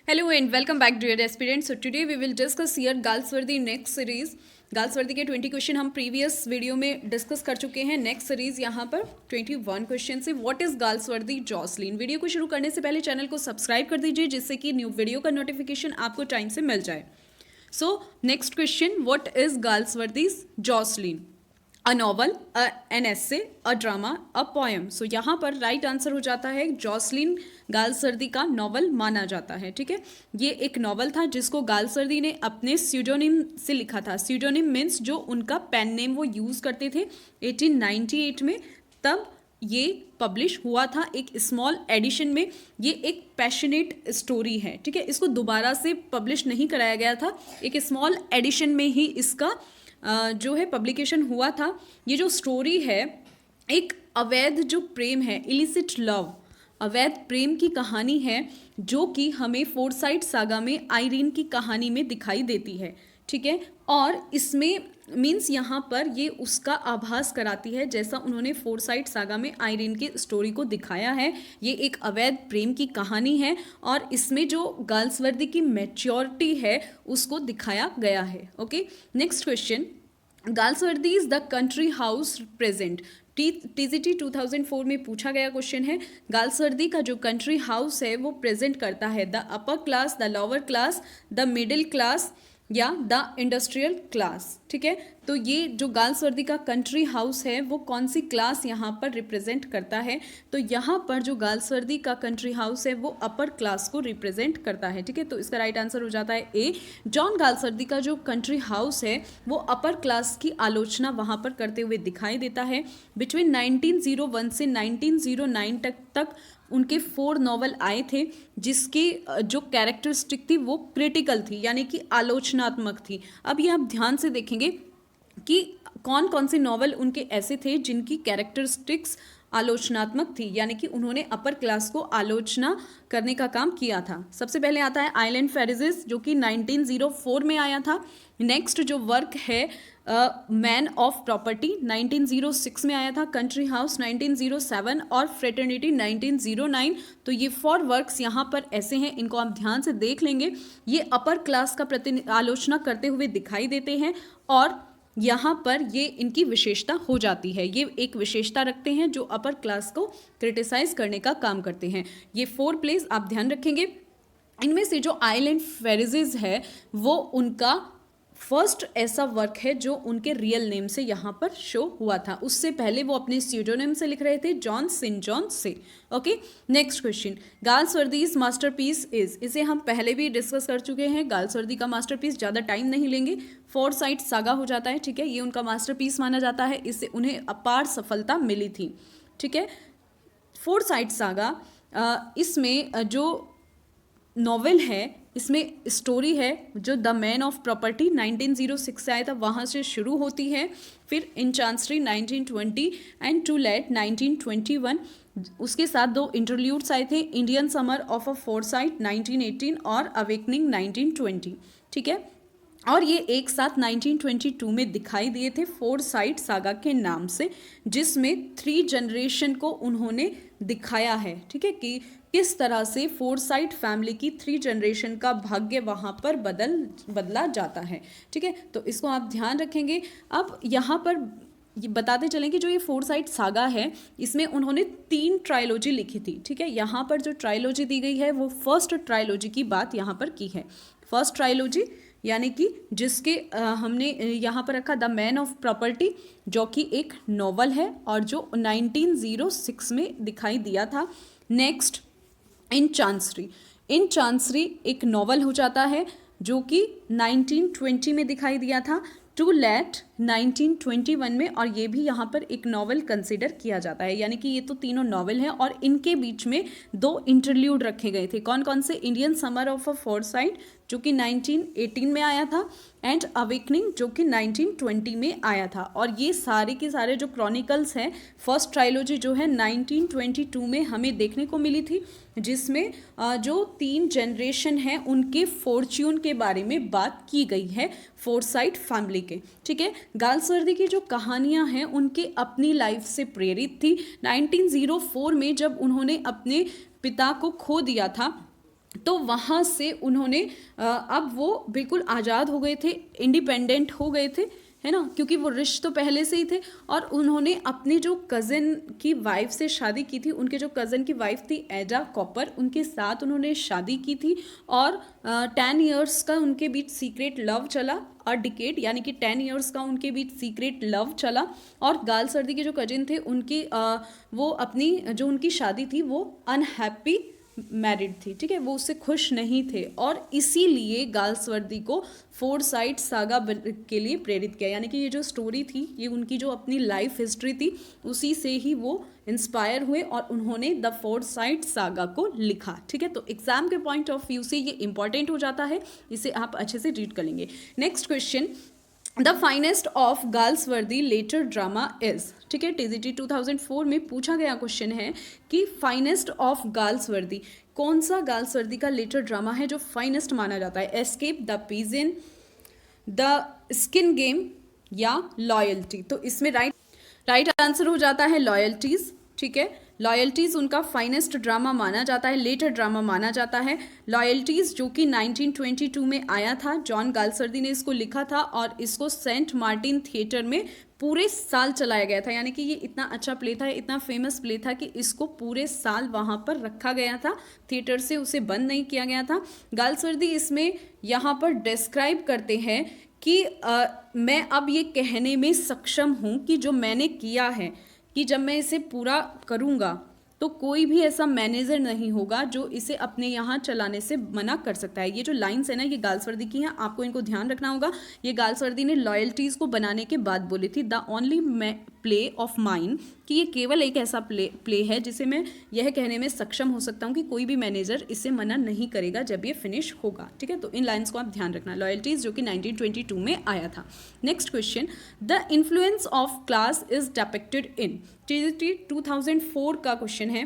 Hello and welcome back dear aspirants. So today we will discuss here Galsworthy next series. Galsworthy के 20 question हम previous video में discuss कर चुके हैं. Next series यहाँ पर 21 क्वेश्चन से what is Galsworthy Jocelyn. Video को शुरू करने से पहले चैनल को सब्सक्राइब कर दीजिए जिससे कि न्यू वीडियो का नोटिफिकेशन आपको टाइम से मिल जाए. So next question, what is Galsworthy Jocelyn. A novel, an essay, a drama, a poem. So यहाँ पर राइट आंसर हो जाता है जॉसलिन गाल्सवर्दी का नॉवल माना जाता है. ठीक है, ये एक नॉवल था जिसको गाल्सवर्दी ने अपने स्यूडोनिम से लिखा था. स्यूडोनिम मीन्स जो उनका पेन नेम वो यूज़ करते थे 1898 में, तब ये पब्लिश हुआ था एक स्मॉल एडिशन में. ये एक पैशनेट स्टोरी है. ठीक है, इसको दोबारा से पब्लिश नहीं कराया गया था, एक स्मॉल एडिशन में ही इसका जो है पब्लिकेशन हुआ था. ये जो स्टोरी है एक अवैध जो प्रेम है, इलिसिट लव, अवैध प्रेम की कहानी है जो कि हमें फोरसाइट सागा में आयरीन की कहानी में दिखाई देती है. ठीक है, और इसमें मीन्स यहाँ पर ये उसका आभास कराती है जैसा उन्होंने फोरसाइट सागा में आयरीन की स्टोरी को दिखाया है. ये एक अवैध प्रेम की कहानी है और इसमें जो गाल्सवर्दी की मैच्योरिटी है उसको दिखाया गया है. Okay, next question, Galsworthy is the country house present. TGT 2004 में पूछा गया क्वेश्चन है. गाल्सवर्दी का जो कंट्री हाउस है वो प्रेजेंट करता है the upper class, the lower class, the middle class या द इंडस्ट्रियल क्लास. ठीक है, तो ये जो गाल्सवर्दी का कंट्री हाउस है वो कौन सी क्लास यहाँ पर रिप्रेजेंट करता है. तो यहाँ पर जो गाल्सवर्दी का कंट्री हाउस है वो अपर क्लास को रिप्रेजेंट करता है. ठीक है, तो इसका राइट आंसर हो जाता है ए. जॉन गाल्सवर्दी का जो कंट्री हाउस है वो अपर क्लास की आलोचना वहाँ पर करते हुए दिखाई देता है. बिटवीन 1901 से 1909 तक उनके 4 नॉवल आए थे जिसकी जो कैरेक्टरिस्टिक थी वो क्रिटिकल थी, यानी कि आलोचनात्मक थी. अब ये आप ध्यान से देखेंगे कि कौन कौन से नॉवल उनके ऐसे थे जिनकी कैरेक्टरिस्टिक्स आलोचनात्मक थी, यानी कि उन्होंने अपर क्लास को आलोचना करने का काम किया था. सबसे पहले आता है आइलैंड फेरिजेस जो कि 1904 में आया था. नेक्स्ट जो वर्क है मैन ऑफ प्रॉपर्टी 1906 में आया था. कंट्री हाउस 1907 और फ्रेटर्निटी 1909. तो ये 4 वर्क्स यहाँ पर ऐसे हैं, इनको आप ध्यान से देख लेंगे. ये अपर क्लास का आलोचना करते हुए दिखाई देते हैं और यहाँ पर ये इनकी विशेषता हो जाती है. ये एक विशेषता रखते हैं जो अपर क्लास को क्रिटिसाइज करने का काम करते हैं. ये 4 प्लेस आप ध्यान रखेंगे. इनमें से जो आइलैंड फेरिजेस है वो उनका फर्स्ट ऐसा वर्क है जो उनके रियल नेम से यहाँ पर शो हुआ था. उससे पहले वो अपने स्यूडोनेम से लिख रहे थे, जॉन सेंट जॉन से. Okay, next question, Galsworthy's masterpiece is. इसे हम पहले भी डिस्कस कर चुके हैं. गाल्सवर्दी का मास्टरपीस, ज़्यादा टाइम नहीं लेंगे, फोरसाइट सागा हो जाता है. ठीक है, ये उनका मास्टरपीस माना जाता है, इससे उन्हें अपार सफलता मिली थी. ठीक है, फोरसाइट सागा इसमें जो नॉवेल है, इसमें स्टोरी है जो द मैन ऑफ प्रॉपर्टी 1906 से आया था वहाँ से शुरू होती है. फिर इन चांसरी 1920 एंड टू लेट 1921. उसके साथ 2 इंटरल्यूड्स आए थे, Indian summer of a foresight 1918 और अवेकनिंग 1920. ठीक है, और ये एक साथ 1922 में दिखाई दिए थे फोरसाइट सागा के नाम से, जिसमें 3 जनरेशन को उन्होंने दिखाया है. ठीक है, कि किस तरह से फोरसाइट फैमिली की 3 जनरेशन का भाग्य वहाँ पर बदला जाता है. ठीक है, तो इसको आप ध्यान रखेंगे. अब यहाँ पर ये बताते चलें कि जो ये फोरसाइट सागा है इसमें उन्होंने 3 ट्रायलॉजी लिखी थी. ठीक है, यहाँ पर जो ट्रायलॉजी दी गई है वो फर्स्ट ट्रायलॉजी की बात यहाँ पर की है. फर्स्ट ट्रायलॉजी यानी कि जिसके हमने यहाँ पर रखा द मैन ऑफ प्रॉपर्टी जो कि एक नॉवल है और जो 1906 में दिखाई दिया था. Next in chancery. In chancery एक नॉवल हो जाता है जो कि 1920 में दिखाई दिया था. टू लेट 1921 में, और ये भी यहाँ पर एक नॉवल कंसिडर किया जाता है. यानी कि ये तो तीनों नॉवल हैं और इनके बीच में 2 इंटरल्यूड रखे गए थे. कौन कौन से? Indian summer of a foresight जो कि 1918 में आया था एंड अवेकनिंग जो कि 1920 में आया था. और ये सारे के सारे जो क्रॉनिकल्स हैं, फर्स्ट ट्रायलॉजी जो है 1922 में हमें देखने को मिली थी, जिसमें जो 3 जनरेशन हैं उनके फॉर्च्यून के बारे में बात की गई है फोरसाइट फैमिली के. ठीक है, गाल्सवर्दी की जो कहानियां हैं उनके अपनी लाइफ से प्रेरित थी. 1904 में जब उन्होंने अपने पिता को खो दिया था तो वहाँ से उन्होंने अब वो बिल्कुल आज़ाद हो गए थे, इंडिपेंडेंट हो गए थे, है ना, क्योंकि वो रिच तो पहले से ही थे। और उन्होंने अपने जो कज़न की वाइफ से शादी की थी, उनके जो कज़न की वाइफ थी एडा कॉपर, उनके साथ उन्होंने शादी की थी। और 10 ईयर्स का उनके बीच सीक्रेट लव चला, और डिकेड यानी कि 10 ईयर्स का उनके बीच सीक्रेट लव चला। और गाल सर्दी के जो कजिन थे उनकी वो अपनी जो उनकी शादी थी वो अनहैप्पी मैरिड थी, ठीक है, वो उससे खुश नहीं थे। और इसीलिए गाल्सवर्दी को फोरसाइट सागा के लिए प्रेरित किया, यानी कि ये जो स्टोरी थी ये उनकी जो अपनी लाइफ हिस्ट्री थी उसी से ही वो इंस्पायर हुए और उन्होंने द फोरसाइट सागा को लिखा, ठीक है। तो एग्जाम के पॉइंट ऑफ व्यू से ये इंपॉर्टेंट हो जाता है, इसे आप अच्छे से रीड कर लेंगे। Next question, the finest of Galsworthy later drama is, ठीक है, टीजीटी 2004 में पूछा गया क्वेश्चन है कि फाइनेस्ट ऑफ गाल्सवर्दी, कौन सा गाल्सवर्दी का लेटर ड्रामा है जो फाइनेस्ट माना जाता है? Escape, the pigeon, the skin game या लॉयल्टी? तो इसमें राइट आंसर हो जाता है लॉयल्टीज, ठीक है। लॉयल्टीज़ उनका फाइनेस्ट ड्रामा माना जाता है, लेटर ड्रामा माना जाता है। लॉयल्टीज़ जो कि 1922 में आया था, जॉन गाल्सवर्दी ने इसको लिखा था और इसको सेंट मार्टिन थिएटर में पूरे साल चलाया गया था, यानी कि ये इतना अच्छा प्ले था, इतना फेमस प्ले था कि इसको पूरे साल वहाँ पर रखा गया था, थिएटर से उसे बंद नहीं किया गया था। गाल्सवर्दी इसमें यहाँ पर डिस्क्राइब करते हैं कि मैं अब ये कहने में सक्षम हूँ कि जो मैंने किया है कि जब मैं इसे पूरा करूँगा तो कोई भी ऐसा मैनेजर नहीं होगा जो इसे अपने यहाँ चलाने से मना कर सकता है। ये जो लाइन्स है ना, ये गाल्सवर्दी की हैं, आपको इनको ध्यान रखना होगा। ये गाल्सवर्दी ने लॉयल्टीज़ को बनाने के बाद बोली थी, the only play of mine, कि ये केवल एक ऐसा प्ले है जिसे मैं यह कहने में सक्षम हो सकता हूँ कि कोई भी मैनेजर इसे मना नहीं करेगा जब ये फिनिश होगा, ठीक है। तो इन लाइन्स को आप ध्यान रखना। लॉयल्टीज़ जो कि 1922 में आया था। Next question, the influence of class is depicted in, 2004 का क्वेश्चन है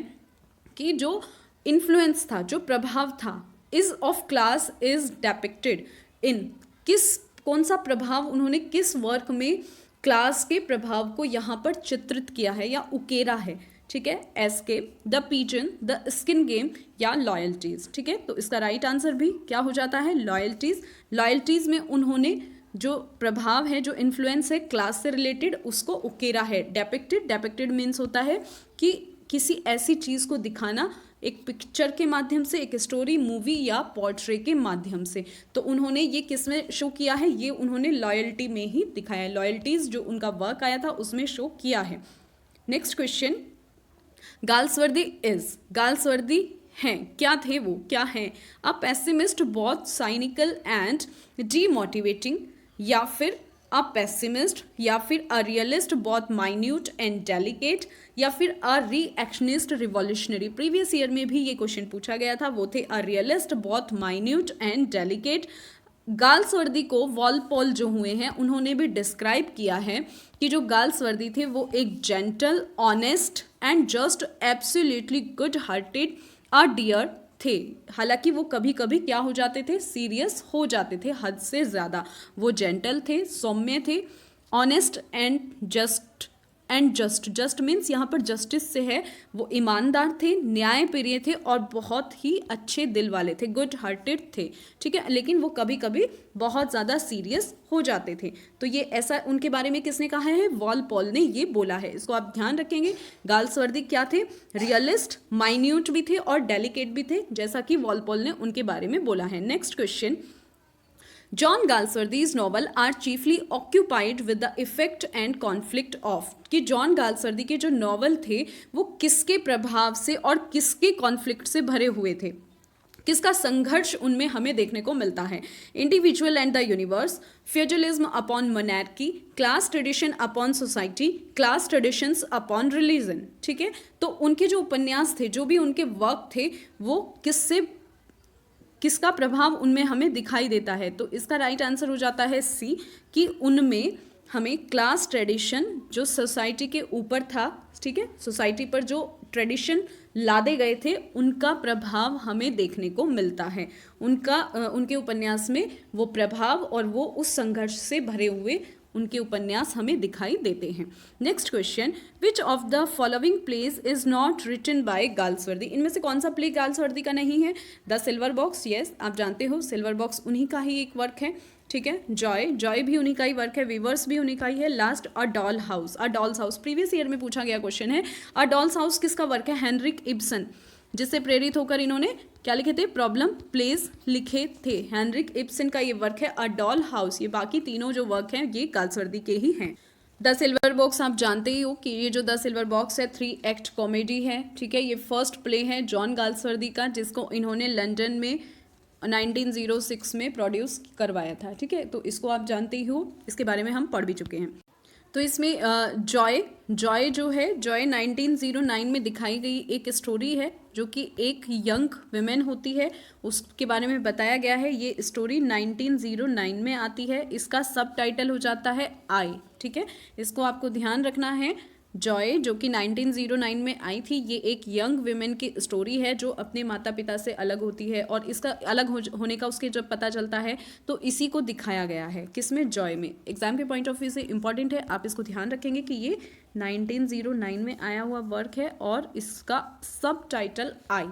कि जो इन्फ्लुएंस था, जो प्रभाव था, is of class is depicted in, कौन सा प्रभाव उन्होंने किस वर्क में क्लास के प्रभाव को यहाँ पर चित्रित किया है या उकेरा है, ठीक है। Escape, the pigeon, the skin game या लॉयल्टीज, ठीक है। तो इसका राइट आंसर भी क्या हो जाता है? लॉयल्टीज। लॉयल्टीज में उन्होंने जो प्रभाव है, जो इन्फ्लुएंस है क्लास से रिलेटेड, उसको उकेरा है। डेपिक्टेड मीन्स होता है कि किसी ऐसी चीज़ को दिखाना एक पिक्चर के माध्यम से, एक स्टोरी, मूवी या पोर्ट्रे के माध्यम से। तो उन्होंने ये किस में शो किया है? ये उन्होंने लॉयल्टी में ही दिखाया है। लॉयल्टीज जो उनका वर्क आया था उसमें शो किया है। नेक्स्ट क्वेश्चन, गाल्सवर्दी हैं, क्या थे वो, क्या हैं? अ पेसिमिस्ट, बहुत साइनिकल एंड डीमोटिवेटिंग, या फिर अ पेसिमिस्ट, या फिर अ रियलिस्ट, बहुत माइन्यूट एंड डेलिकेट, या फिर अ रिएक्शनिस्ट रिवॉल्यूशनरी। प्रीवियस ईयर में भी ये क्वेश्चन पूछा गया था, वो थे अ रियलिस्ट, बहुत माइन्यूट एंड डेलिकेट। गाल्सवर्दी को वॉलपोल जो हुए हैं उन्होंने भी डिस्क्राइब किया है कि जो गाल्सवर्दी थे वो एक gentle, honest and just absolutely good hearted a dear थे। हालांकि वो कभी कभी क्या हो जाते थे? सीरियस हो जाते थे हद से ज़्यादा। वो जेंटल थे, सौम्य थे, ऑनेस्ट एंड जस्ट मीन्स यहाँ पर जस्टिस से है, वो ईमानदार थे, न्यायप्रिय थे और बहुत ही अच्छे दिल वाले थे, गुड हार्टेड थे, ठीक है। लेकिन वो कभी कभी बहुत ज़्यादा सीरियस हो जाते थे। तो ये ऐसा उनके बारे में किसने कहा है? वॉलपोल ने ये बोला है। इसको आप ध्यान रखेंगे। गाल्सवर्दी क्या थे? रियलिस्ट, माइन्यूट भी थे और डेलिकेट भी थे, जैसा कि वॉलपोल ने उनके बारे में बोला है। Next question, John Galsworthy's novel are chiefly occupied with the effect and conflict of, कि जॉन गाल्सवर्दी के जो नॉवल थे वो किसके प्रभाव से और किसके कॉन्फ्लिक्ट से भरे हुए थे, किसका संघर्ष उनमें हमें देखने को मिलता है? Individual and the universe, feudalism upon monarchy, class tradition upon society, class traditions upon religion, ठीक है। तो उनके जो उपन्यास थे, जो भी उनके वर्क थे, वो किसका प्रभाव उनमें हमें दिखाई देता है? तो इसका राइट आंसर हो जाता है सी, कि उनमें हमें क्लास ट्रेडिशन जो सोसाइटी के ऊपर था, ठीक है, सोसाइटी पर जो ट्रेडिशन लादे गए थे उनका प्रभाव हमें देखने को मिलता है। उनके उपन्यास में वो प्रभाव और वो उस संघर्ष से भरे हुए उनके उपन्यास हमें दिखाई देते हैं। Next question, which of the following plays is not written by Galsworthy? इनमें से कौन सा प्ले गाल्सवर्दी का नहीं है? द सिल्वर बॉक्स, यस आप जानते हो सिल्वर बॉक्स उन्हीं का ही एक वर्क है, ठीक है। जॉय भी उन्हीं का ही वर्क है, वीवर्स भी उन्हीं का ही है। लास्ट अ डॉल्स हाउस प्रीवियस ईयर में पूछा गया क्वेश्चन है। अ डॉल्स हाउस किसका वर्क है? हेनरिक इब्सन, जिससे प्रेरित होकर इन्होंने क्या लिखे थे? प्रॉब्लम प्लेज लिखे थे। हेनरिक इब्सन का ये वर्क है अ डॉल हाउस। ये बाकी तीनों जो वर्क हैं ये गाल्सवर्दी के ही हैं। द सिल्वर बॉक्स आप जानते ही हो कि ये जो द सिल्वर बॉक्स है 3 एक्ट कॉमेडी है, ठीक है। ये फर्स्ट प्ले है जॉन गाल्सवर्दी का, जिसको इन्होंने लंदन में 1906 में प्रोड्यूस करवाया था, ठीक है। तो इसको आप जानते ही हो, इसके बारे में हम पढ़ भी चुके हैं। तो इसमें जॉय जो है, जॉय 1909 में दिखाई गई एक स्टोरी है जो कि एक यंग वुमेन होती है, उसके बारे में बताया गया है। ये स्टोरी 1909 में आती है। इसका सब टाइटल हो जाता है आई, ठीक है। इसको आपको ध्यान रखना है। जॉय जो कि 1909 में आई थी, ये एक यंग वुमेन की स्टोरी है जो अपने माता पिता से अलग होती है, और इसका अलग होने का उसके जब पता चलता है तो इसी को दिखाया गया है। किसमें? जॉय में। एग्जाम के पॉइंट ऑफ व्यू से इंपॉर्टेंट है, आप इसको ध्यान रखेंगे कि ये 1909 में आया हुआ वर्क है और इसका सब टाइटल आई,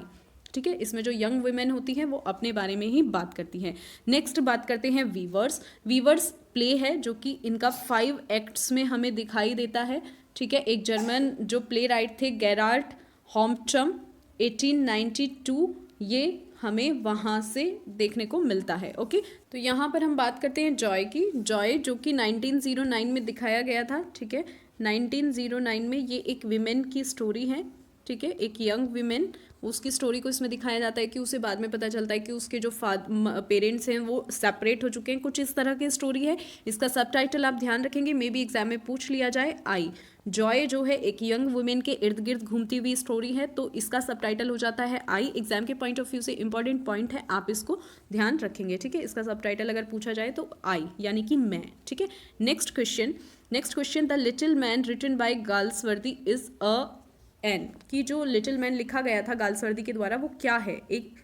ठीक है। इसमें जो यंग वुमेन होती है वो अपने बारे में ही बात करती है। नेक्स्ट बात करते हैं वीवर्स प्ले है जो कि इनका 5 एक्ट्स में हमें दिखाई देता है, ठीक है। एक जर्मन जो प्ले राइट थे गेरार्ड हॉम्पटम 1892, ये हमें वहाँ से देखने को मिलता है, ओके। तो यहाँ पर हम बात करते हैं जॉय की। जॉय जो कि 1909 में दिखाया गया था, ठीक है। 1909 में ये एक विमेन की स्टोरी है, ठीक है। एक यंग विमेन, उसकी स्टोरी को इसमें दिखाया जाता है कि उसे बाद में पता चलता है कि उसके जो पेरेंट्स हैं वो सेपरेट हो चुके हैं, कुछ इस तरह की स्टोरी है। इसका सब टाइटल आप ध्यान रखेंगे, मे बी एग्जाम में पूछ लिया जाए, आई। जॉय जो है एक यंग वुमेन के इर्द गिर्द घूमती हुई स्टोरी है, तो इसका सब टाइटल हो जाता है आई। एग्जाम के पॉइंट ऑफ व्यू से इंपॉर्टेंट पॉइंट है, आप इसको ध्यान रखेंगे, ठीक है। इसका सब टाइटल अगर पूछा जाए तो आई, यानी कि मैं, ठीक है। Next question, the little man written by Galsworthy is a an, कि जो लिटिल मैन लिखा गया था गाल्सवर्दी के द्वारा वो क्या है? एक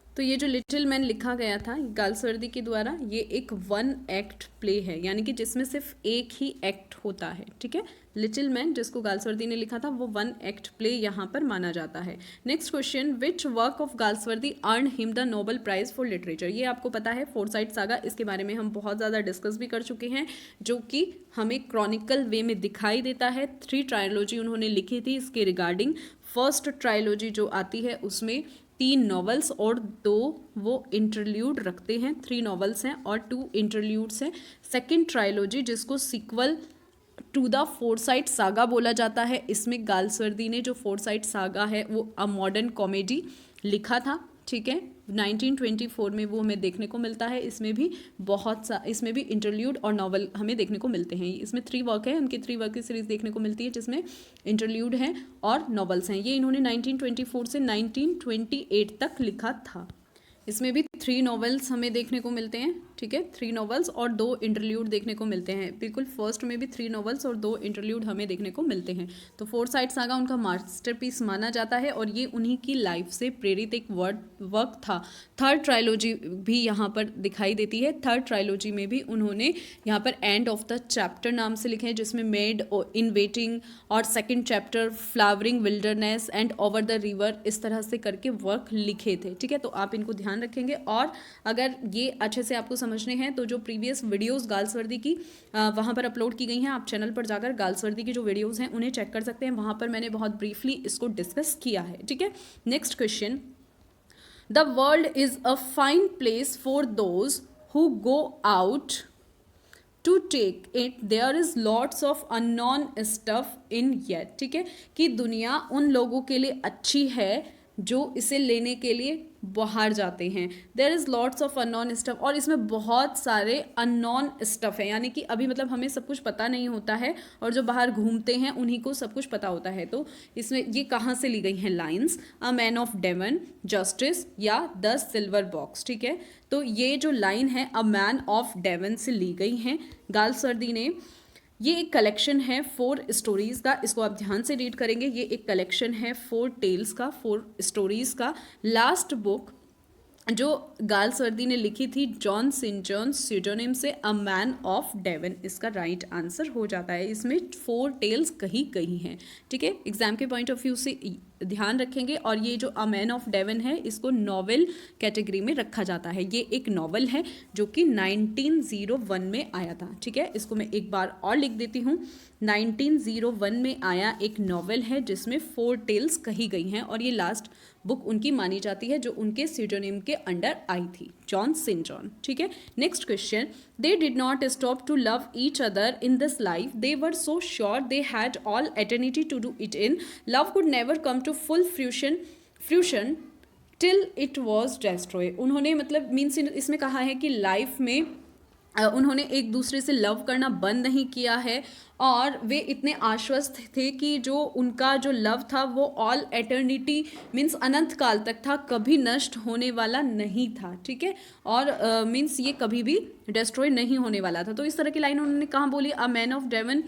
तो ये जो लिटिल मैन लिखा गया था गाल्सवर्दी के द्वारा, ये एक 1 एक्ट प्ले है, यानी कि जिसमें सिर्फ एक ही एक्ट होता है, ठीक है। लिटिल मैन जिसको गाल्सवर्दी ने लिखा था वो 1 एक्ट प्ले यहाँ पर माना जाता है। Next question, which work of Galsworthy earn him the Nobel prize for literature? ये आपको पता है फोरसाइट सागा, इसके बारे में हम बहुत ज़्यादा डिस्कस भी कर चुके हैं, जो कि हमें क्रॉनिकल वे में दिखाई देता है। 3 ट्रायलॉजी उन्होंने लिखी थी इसके रिगार्डिंग। फर्स्ट ट्रायलॉजी जो आती है उसमें 3 नॉवेल्स और 2 वो इंटरल्यूड रखते हैं। 3 नॉवेल्स हैं और 2 इंटरल्यूड्स हैं। सेकेंड ट्रायलॉजी जिसको sequel to the Forsyte saga बोला जाता है, इसमें गाल्सवर्दी ने जो फोरसाइट सागा है वो अ मॉडर्न कॉमेडी लिखा था, ठीक है। 1924 में वो हमें देखने को मिलता है। इसमें भी इसमें भी इंटरल्यूड और नॉवल हमें देखने को मिलते हैं। इसमें 3 वर्क है, उनकी 3 वर्क की सीरीज देखने को मिलती है जिसमें इंटरल्यूड हैं और नॉवेल्स हैं। ये इन्होंने 1924 से 1928 तक लिखा था। इसमें भी 3 नॉवेल्स हमें देखने को मिलते हैं, ठीक है। 3 नॉवेल्स और 2 इंटरल्यूड देखने को मिलते हैं। बिल्कुल फर्स्ट में भी 3 नॉवेल्स और 2 इंटरल्यूड हमें देखने को मिलते हैं। तो फोरसाइट सागा उनका मास्टरपीस माना जाता है और ये उन्हीं की लाइफ से प्रेरित एक वर्क था। थर्ड ट्रायलॉजी भी यहाँ पर दिखाई देती है। थर्ड ट्रायलॉजी में भी उन्होंने यहाँ पर एंड ऑफ द चैप्टर नाम से लिखे हैं, जिसमें मेड इन वेटिंग और second chapter flowering wilderness and over the river, इस तरह से करके वर्क लिखे थे, ठीक है। तो आप इनको ध्यान रखेंगे। और अगर ये अच्छे से आपको समझने हैं तो जो प्रीवियस वीडियोस गाल्सवर्दी की वहाँ पर अपलोड की गई हैं, आप चैनल पर जाकर गाल्सवर्दी की जो वीडियोस हैं उन्हें चेक कर सकते हैं। वहाँ पर मैंने बहुत ब्रीफली इसको डिस्कस किया है, ठीक है। Next question, the world is a fine place for those who go out to take it, there is lots of unknown stuff in yet, ठीक है। कि दुनिया उन लोगों के लिए अच्छी है जो इसे लेने के लिए बाहर जाते हैं। There is lots of unknown stuff, और इसमें बहुत सारे अननोन स्टफ है, यानी कि अभी मतलब हमें सब कुछ पता नहीं होता है और जो बाहर घूमते हैं उन्हीं को सब कुछ पता होता है। तो इसमें ये कहाँ से ली गई हैं lines? A man of Devon, justice या द सिल्वर बॉक्स, ठीक है। तो ये जो लाइन है अ मैन ऑफ डेवन से ली गई हैं गाल्सवर्दी ने। ये एक कलेक्शन है 4 स्टोरीज़ का, इसको आप ध्यान से रीड करेंगे। ये एक कलेक्शन है 4 टेल्स का, 4 स्टोरीज़ का। लास्ट बुक जो गाल्सवर्दी ने लिखी थी जॉन सेंट जॉन स्यूडोनिम से अ मैन ऑफ डेवन, इसका राइट आंसर हो जाता है। इसमें 4 टेल्स कहीं कहीं हैं, ठीक है, एग्जाम के पॉइंट ऑफ व्यू से ध्यान रखेंगे। और ये जो अ मैन ऑफ डेवन है इसको नॉवेल कैटेगरी में रखा जाता है। ये एक नॉवेल है जो कि 1901 में आया था, ठीक है, इसको मैं एक बार और लिख देती हूँ। 1901 में आया एक नॉवेल है जिसमें 4 टेल्स कही गई हैं और ये लास्ट बुक उनकी मानी जाती है जो उनके सीडोनिम के अंडर आई थी, जॉन सेंट जॉन, ठीक है। Next question, they did not stop to love each other in this life, they were so sure they had all eternity to do it in, love could never come to full fruition till it was destroy. उन्होंने मतलब means इसमें कहा है कि life में उन्होंने एक दूसरे से लव करना बंद नहीं किया है और वे इतने आश्वस्त थे कि जो उनका जो लव था वो ऑल एटर्निटी मीन्स अनंत काल तक था, कभी नष्ट होने वाला नहीं था, ठीक है, और मीन्स ये कभी भी डिस्ट्रॉय नहीं होने वाला था। तो इस तरह की लाइन उन्होंने कहाँ बोली, a man of Devon,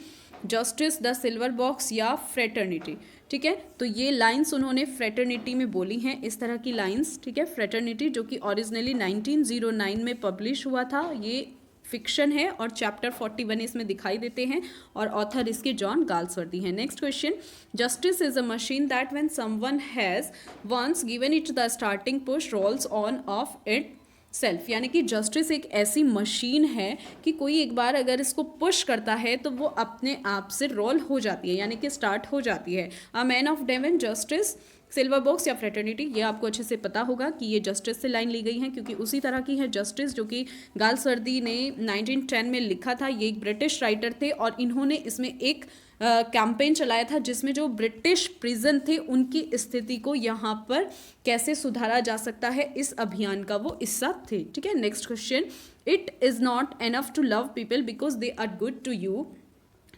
justice, the silver box या फ्रेटर्निटी, ठीक है। तो ये लाइंस उन्होंने फ्रेटर्निटी में बोली हैं, इस तरह की लाइंस, ठीक है। फ्रेटर्निटी जो कि ओरिजिनली 1909 में पब्लिश हुआ था, ये फिक्शन है और चैप्टर 41 इसमें दिखाई देते हैं और ऑथर इसके जॉन गाल्सवर्दी हैं। Next question, justice is a machine that when someone has once given it the starting push rolls on of itself, यानी कि जस्टिस एक ऐसी मशीन है कि कोई एक बार अगर इसको पुश करता है तो वो अपने आप से रोल हो जाती है, यानी कि स्टार्ट हो जाती है। A man of Devon, justice, silver box या फ्रेटर्निटी, ये आपको अच्छे से पता होगा कि ये जस्टिस से लाइन ली गई है क्योंकि उसी तरह की है जस्टिस जो कि गाल्सवर्दी ने 1910 में लिखा था। ये एक ब्रिटिश राइटर थे और इन्होंने इसमें एक कैंपेन चलाया था जिसमें जो ब्रिटिश प्रिजन थे उनकी स्थिति को यहाँ पर कैसे सुधारा जा सकता है, इस अभियान का वो हिस्सा थे, ठीक है। Next question, it is not enough to love people because they are good to you,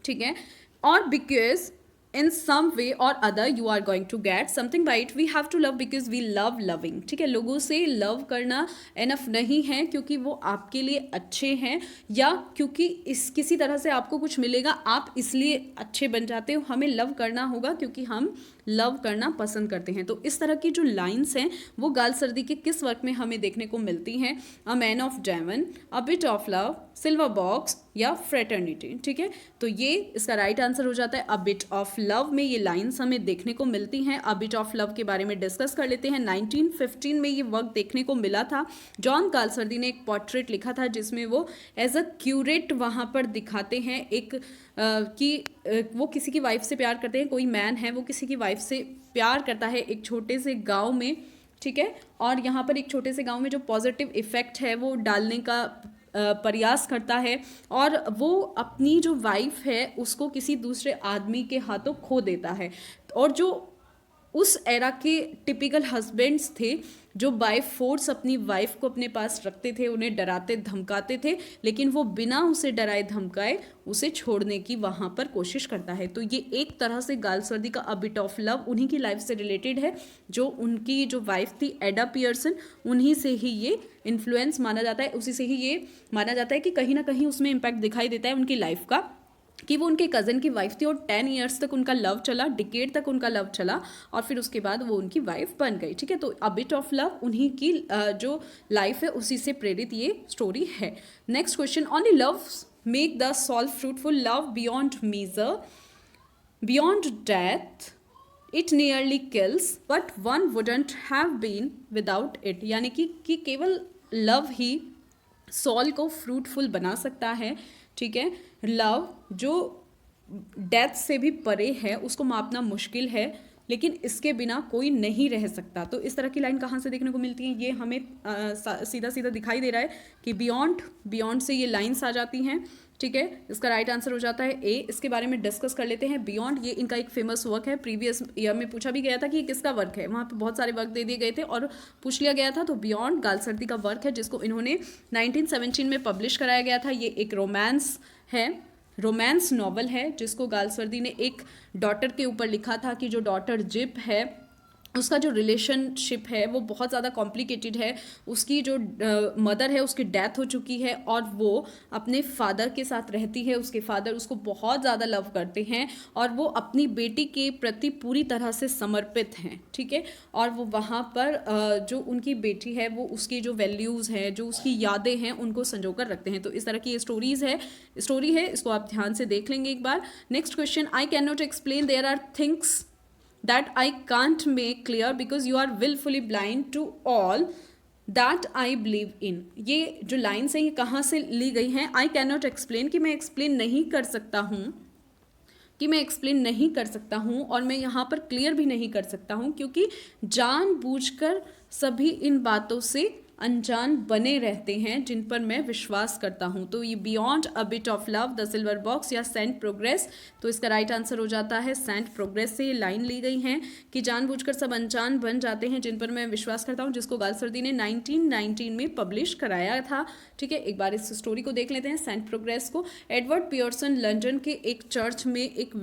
ठीक है, और because in some way or other you are going to get something by it, we have to love because we love loving, ठीक है। लोगों से love करना enough नहीं है क्योंकि वो आपके लिए अच्छे हैं या क्योंकि इस किसी तरह से आपको कुछ मिलेगा आप इसलिए अच्छे बन जाते हो, हमें लव करना होगा क्योंकि हम लव करना पसंद करते हैं। तो इस तरह की जो लाइंस हैं वो गाल्सवर्दी के किस वर्क में हमें देखने को मिलती हैं, a man of Devon, a bit of love, silver box या फ्रेटर्निटी, ठीक है। तो ये इसका राइट आंसर हो जाता है अ बिट ऑफ लव में ये लाइंस हमें देखने को मिलती हैं। अ बिट ऑफ लव के बारे में डिस्कस कर लेते हैं। 1915 में ये वर्क देखने को मिला था। जॉन गाल्सवर्दी ने एक पोर्ट्रेट लिखा था जिसमें वो एज अ क्यूरेट वहाँ पर दिखाते हैं एक कि वो किसी की वाइफ से प्यार करते हैं, कोई मैन है वो किसी की वाइफ से प्यार करता है एक छोटे से गांव में, ठीक है, और यहाँ पर एक छोटे से गांव में जो पॉजिटिव इफेक्ट है वो डालने का प्रयास करता है और वो अपनी जो वाइफ है उसको किसी दूसरे आदमी के हाथों खो देता है। और जो उस एरा के टिपिकल हस्बैंड्स थे जो बाय फोर्स अपनी वाइफ को अपने पास रखते थे, उन्हें डराते धमकाते थे, लेकिन वो बिना उसे डराए धमकाए उसे छोड़ने की वहाँ पर कोशिश करता है। तो ये एक तरह से गाल्सवर्दी का अ बिट ऑफ लव उन्हीं की लाइफ से रिलेटेड है। जो उनकी जो वाइफ थी एडा पियर्सन, उन्हीं से ही ये इन्फ्लुएंस माना जाता है, उसी से ही ये माना जाता है कि कहीं ना कहीं उसमें इम्पैक्ट दिखाई देता है उनकी लाइफ का कि वो उनके कज़न की वाइफ थी और 10 ईयर्स तक उनका लव चला, डिकेड तक उनका लव चला और फिर उसके बाद वो उनकी वाइफ बन गई, ठीक है। तो अ बिट ऑफ लव उन्हीं की जो लाइफ है उसी से प्रेरित ये स्टोरी है। Next question, only love make the soul fruitful, love beyond measure, beyond death, it nearly kills but one wouldn't have been without it, यानी कि केवल लव ही सोल को फ्रूटफुल बना सकता है, ठीक है। लव जो डेथ से भी परे है उसको मापना मुश्किल है लेकिन इसके बिना कोई नहीं रह सकता। तो इस तरह की लाइन कहाँ से देखने को मिलती है, ये हमें सीधा सीधा दिखाई दे रहा है कि बियॉन्ड से ये लाइंस आ जाती हैं, ठीक है। इसका राइट आंसर हो जाता है ए। इसके बारे में डिस्कस कर लेते हैं। बियॉन्ड ये इनका एक फेमस वर्क है, प्रीवियस ईयर में पूछा भी गया था कि ये किसका वर्क है, वहाँ पे बहुत सारे वर्क दे दिए गए थे और पूछ लिया गया था। तो बियॉन्ड गाल्सवर्दी का वर्क है जिसको इन्होंने 1917 में पब्लिश कराया गया था। ये एक रोमांस है, रोमांस नॉवल है जिसको गाल्सवर्दी ने एक डॉटर के ऊपर लिखा था कि जो डॉटर जिप है उसका जो रिलेशनशिप है वो बहुत ज़्यादा कॉम्प्लिकेटेड है। उसकी जो मदर है उसकी डेथ हो चुकी है और वो अपने फादर के साथ रहती है। उसके फादर उसको बहुत ज़्यादा लव करते हैं और वो अपनी बेटी के प्रति पूरी तरह से समर्पित हैं, ठीक है। और वो वहाँ पर जो उनकी बेटी है वो उसकी जो वैल्यूज़ हैं, जो उसकी यादें हैं, उनको संजो कर रखते हैं। तो इस तरह की ये स्टोरी है, इसको आप ध्यान से देख लेंगे एक बार। Next question, I can not explain, there are things that I can't make clear because you are willfully blind to all that I believe in। ये जो लाइन्स हैं ये कहाँ से ली गई हैं? I cannot explain कि मैं एक्सप्लेन नहीं कर सकता हूँ और मैं यहाँ पर क्लियर भी नहीं कर सकता हूँ क्योंकि जानबूझकर सभी इन बातों से अनजान बने रहते हैं जिन पर मैं विश्वास करता हूँ। तो ये beyond a bit of love, the silver box या सेंट प्रोग्रेस, तो इसका राइट आंसर हो जाता है सेंट प्रोग्रेस से ये लाइन ली गई है कि जानबूझकर सब अनजान बन जाते हैं जिन पर मैं विश्वास करता हूँ, जिसको गाल्सवर्दी ने 1919 में पब्लिश कराया था, ठीक है। एक बार इस स्टोरी को देख लेते हैं, सेंट प्रोग्रेस को। एडवर्ड पियर्सन लंदन के एक चर्च में एक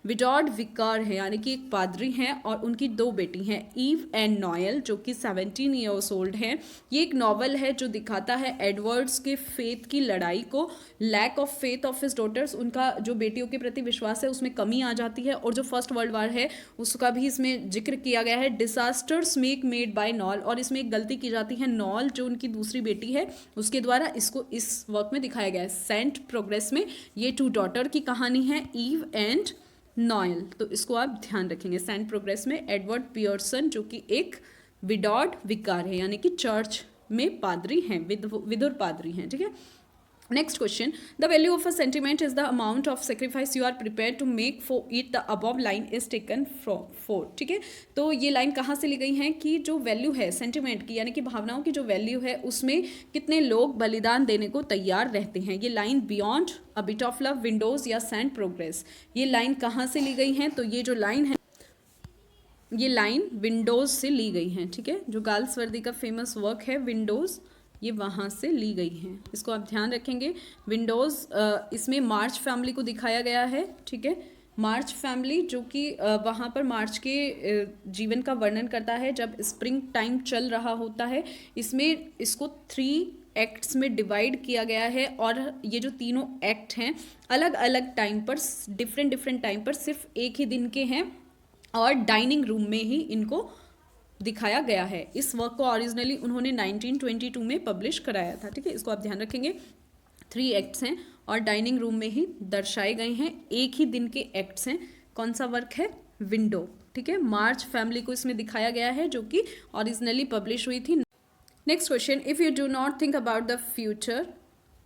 विडॉड विकार है, यानी कि एक पादरी हैं और उनकी 2 बेटी हैं, ईव एंड नॉयल, जो कि 17 ईयर्स ओल्ड हैं। ये एक नॉवल है जो दिखाता है एडवर्ड्स के फेथ की लड़ाई को, lack of faith of his daughters, उनका जो बेटियों के प्रति विश्वास है उसमें कमी आ जाती है, और जो फर्स्ट वर्ल्ड वार है उसका भी इसमें जिक्र किया गया है। डिसास्टर्स मेड बाय नॉल, और इसमें एक गलती की जाती है, नॉल जो उनकी दूसरी बेटी है उसके द्वारा इसको इस वर्क में दिखाया गया है। सेंट प्रोग्रेस में ये 2 डॉटर की कहानी है, ईव एंड नॉयल, तो इसको आप ध्यान रखेंगे। सेंट प्रोग्रेस में एडवर्ड पियर्सन जो कि एक विडॉड विकार है, यानी कि चर्च में पादरी हैं, विधुर पादरी हैं, ठीक है। Next question, the value of a sentiment is the amount of sacrifice you are prepare to make for it, the above line is taken for, ठीक है। तो ये लाइन कहाँ से ली गई है कि जो वैल्यू है सेंटिमेंट की, यानी कि भावनाओं की जो वैल्यू है उसमें कितने लोग बलिदान देने को तैयार रहते हैं। ये line beyond a bit of love, Windows या सेंट प्रोग्रेस, ये लाइन कहाँ से ली गई है? तो ये जो लाइन है ये लाइन विंडोज से ली गई है, ठीक है। जो गाल्सवर्दी का फेमस वर्क है विंडोज, ये वहाँ से ली गई हैं, इसको आप ध्यान रखेंगे। विंडोज़ इसमें मार्च फैमिली को दिखाया गया है, ठीक है। मार्च फैमिली जो कि वहाँ पर मार्च के जीवन का वर्णन करता है जब स्प्रिंग टाइम चल रहा होता है। इसमें इसको 3 एक्ट्स में डिवाइड किया गया है और ये जो तीनों एक्ट हैं अलग अलग टाइम पर, डिफरेंट टाइम पर, सिर्फ एक ही दिन के हैं और डाइनिंग रूम में ही इनको दिखाया गया है। इस वर्क को ओरिजिनली उन्होंने 1922 में पब्लिश कराया था, ठीक है। इसको आप ध्यान रखेंगे, 3 एक्ट्स हैं और डाइनिंग रूम में ही दर्शाए गए हैं, एक ही दिन के एक्ट्स हैं। कौन सा वर्क है? विंडो, ठीक है। मार्च फैमिली को इसमें दिखाया गया है जो कि ओरिजिनली पब्लिश हुई थी। Next question, if you do not think about the future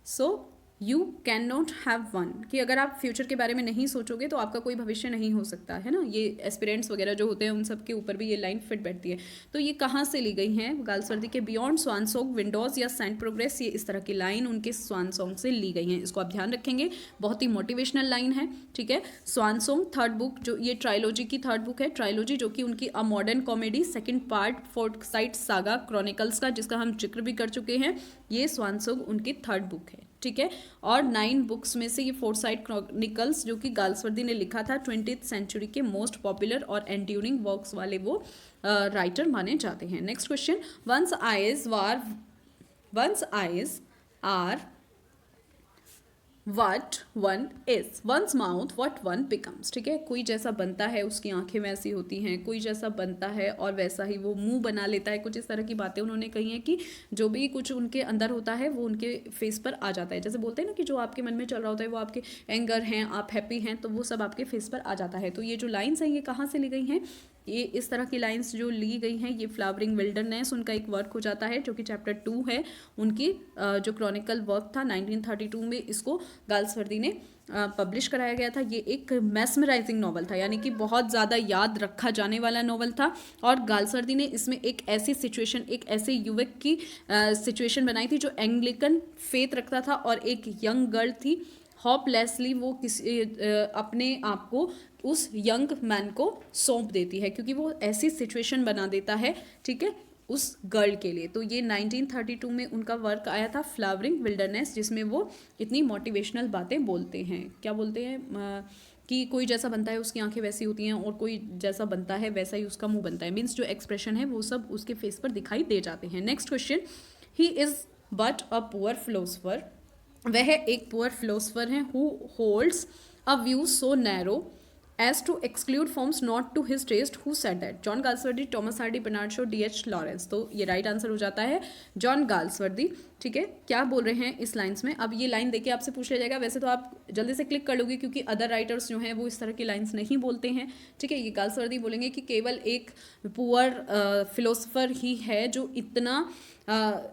so you can not have one, कि अगर आप फ्यूचर के बारे में नहीं सोचोगे तो आपका कोई भविष्य नहीं हो सकता है ना। ये एस्पिरेंट्स वगैरह जो होते हैं उन सब के ऊपर भी ये लाइन फिट बैठती है। तो ये कहाँ से ली गई हैं? गाल्सवर्दी के बियॉन्ड स्वान सॉन्ग, विंडोज या सेंट प्रोग्रेस, ये इस तरह की लाइन उनके स्वान सॉन्ग से ली गई हैं। इसको आप ध्यान रखेंगे, बहुत ही मोटिवेशनल लाइन है, ठीक है। स्वान सॉन्ग 3rd बुक, जो ये ट्रायोलॉजी की 3rd बुक है, ट्रायोलॉजी जो कि उनकी a modern comedy 2nd part Forsyte saga chronicles का, जिसका हम जिक्र भी कर चुके हैं। ये स्वान सॉन्ग उनकी 3rd बुक है, ठीक है। और 9 बुक्स में से ये फोर्साइट क्रॉनिकल्स जो कि गाल्सवर्दी ने लिखा था 20th सेंचुरी के मोस्ट पॉपुलर और एंड्यूरिंग वर्क्स वाले वो राइटर माने जाते हैं। Next question, once eyes are what one is, one's mouth what one becomes, ठीक है। कोई जैसा बनता है उसकी आंखें वैसी होती हैं, कोई जैसा बनता है और वैसा ही वो मुंह बना लेता है। कुछ इस तरह की बातें उन्होंने कही हैं कि जो भी कुछ उनके अंदर होता है वो उनके फेस पर आ जाता है। जैसे बोलते हैं ना कि जो आपके मन में चल रहा होता है वो आपके एंगर हैं, आप हैप्पी हैं, तो वो सब आपके फेस पर आ जाता है। तो ये जो लाइन्स हैं ये कहाँ से ली गई हैं? ये इस तरह की लाइंस जो ली गई हैं ये फ्लावरिंग विल्डरनेस उनका एक वर्क हो जाता है जो कि चैप्टर 2 है उनकी जो क्रॉनिकल वर्क था 1932 में, इसको गाल्सवर्दी ने पब्लिश कराया गया था। ये एक मैस्मराइजिंग नॉवल था, यानी कि बहुत ज़्यादा याद रखा जाने वाला नॉवल था। और गाल्सवर्दी ने इसमें एक ऐसी सिचुएशन, एक ऐसे युवक की सिचुएशन बनाई थी जो एंग्लिकन फेथ रखता था और एक यंग गर्ल थी। होपलेसली वो किसी अपने आप को उस यंग मैन को सौंप देती है क्योंकि वो ऐसी सिचुएशन बना देता है, ठीक है, उस गर्ल के लिए। तो ये 1932 में उनका वर्क आया था फ्लावरिंग विल्डरनेस, जिसमें वो इतनी मोटिवेशनल बातें बोलते हैं। क्या बोलते हैं? कि कोई जैसा बनता है उसकी आंखें वैसी होती हैं और कोई जैसा बनता है वैसा ही उसका मुंह बनता है, मीन्स जो एक्सप्रेशन है वो सब उसके फेस पर दिखाई दे जाते हैं। Next question, he is but a poor philosopher, वह एक पुअर फिलोसफर है, who holds a view so narrow as to exclude forms not to his taste, who said that? John Galsworthy, Thomas Hardy, Bernard Shaw, D.H. Lawrence. तो ये right answer हो जाता है John Galsworthy. ठीक है, क्या बोल रहे हैं इस लाइन्स में? अब ये लाइन देके आपसे पूछ लिया जाएगा, वैसे तो आप जल्दी से क्लिक कर लोगे क्योंकि अदर राइटर्स जो हैं वो इस तरह की लाइन्स नहीं बोलते हैं। ठीक है, ये गाल्सवर्दी बोलेंगे कि केवल एक पुअर फिलोसफर ही है जो इतना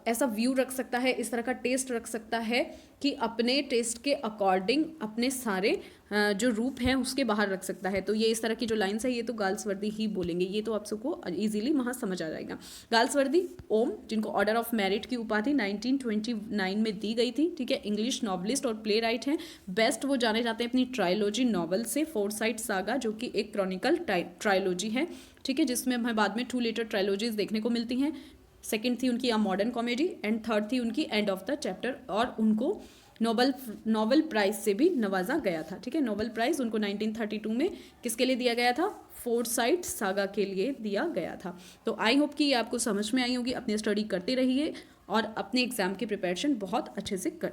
ऐसा व्यू रख सकता है, इस तरह का टेस्ट रख सकता है कि अपने टेस्ट के अकॉर्डिंग अपने सारे जो रूप हैं उसके बाहर रख सकता है। तो ये इस तरह की जो लाइन्स है ये तो गाल्सवर्दी ही बोलेंगे, ये तो आप सबको इजीली वहाँ समझ आ जाएगा। गाल्सवर्दी ओम, जिनको ऑर्डर ऑफ मेरिट की उपाधि 1929 में दी गई थी। ठीक है, इंग्लिश नॉवलिस्ट और प्ले राइट हैं। बेस्ट वो जाने जाते हैं अपनी ट्रायलॉजी नॉवल से, फोरसाइट सागा, जो कि एक क्रॉनिकल ट्रायलॉजी है। ठीक है, जिसमें हमें बाद में 2 लेटर ट्रायलॉजीज देखने को मिलती हैं। सेकंड थी उनकी a modern comedy and third थी उनकी एंड ऑफ द चैप्टर, और उनको नोबेल प्राइज से भी नवाजा गया था। ठीक है, नोबेल प्राइज उनको 1932 में किसके लिए दिया गया था? फोरसाइट सागा के लिए दिया गया था। तो आई होप कि ये आपको समझ में आई होगी। अपनी स्टडी करते रहिए और अपने एग्जाम की प्रिपरेशन बहुत अच्छे से कर